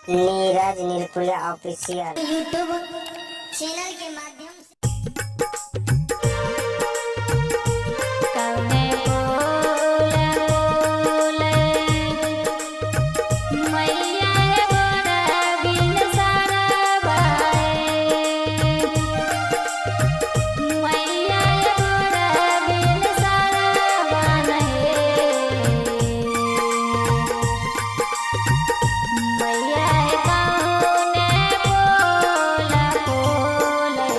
Neeraj नीलपुरिया official YouTube channel के माध्यम से कौने बोले बोले मैया गोरा बिन सारा बाए मैया गोरा बिन सारा बाने मैया कौने बोला बोले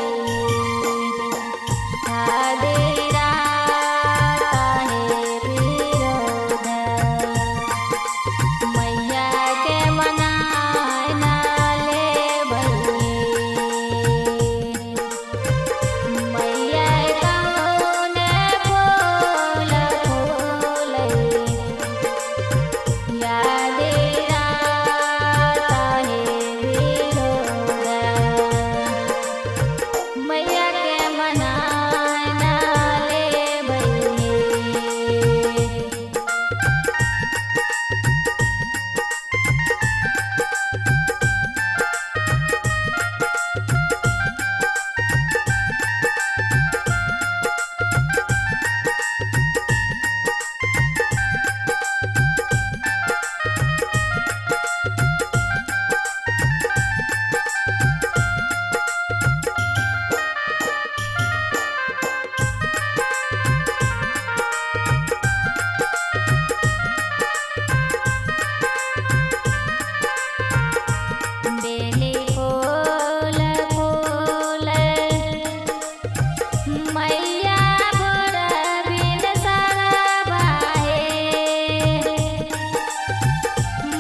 आधी रात आहे विरोध मैया के मनाए नाले भई मैया कौने बोला बोले आधी रात आहे विरोध मैया के मनाए नाले भई बेली फूल फूल मैया गोरा बिन सारा बाहे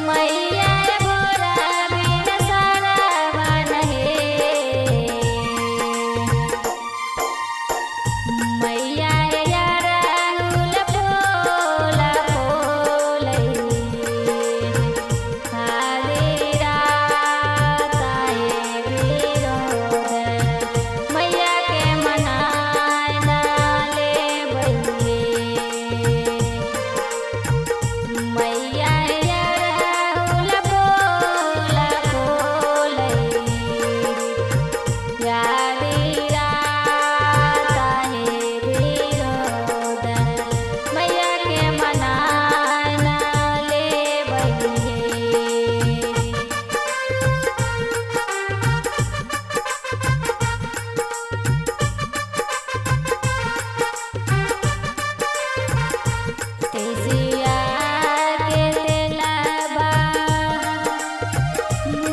मैया गोरा बिन सारा बानहे मैया राहुल फूल फूल आधी रात आहे विरोध मैया के मनाए नाले भई मैया राहुल फूल फूल आधी रात आहे विरोध मैया के मनाए नाले भई तेजिया के तेलाबा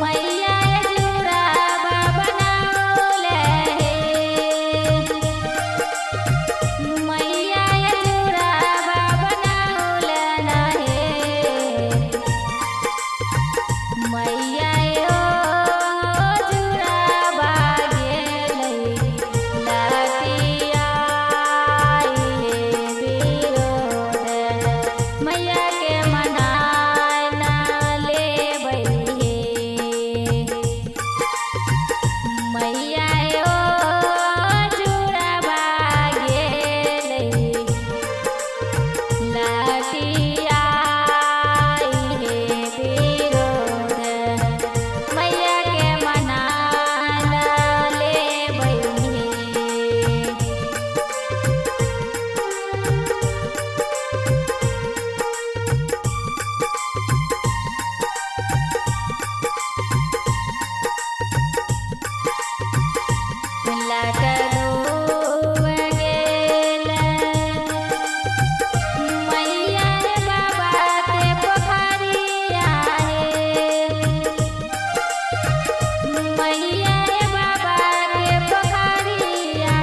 मैया जुड़ावा बनावले मैया जुड़ावा बनावले नाहे मैया जुड़ावा गेलै लटिया विरोध मैया के मनाए नाले भई मैया जुड़ावा गेलै लटिया विरोध मैया के मनाए नाले भई लाडलू गेल मैया बाबा के पोखरिया मैया बाबा के पोखरिया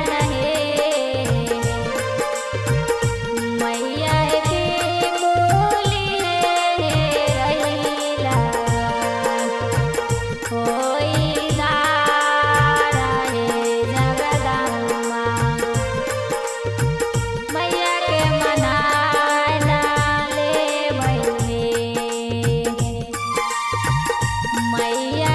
मैया के बोली रहीला होई दारा जगदम्मा मैया के मनाए नाले भई मैया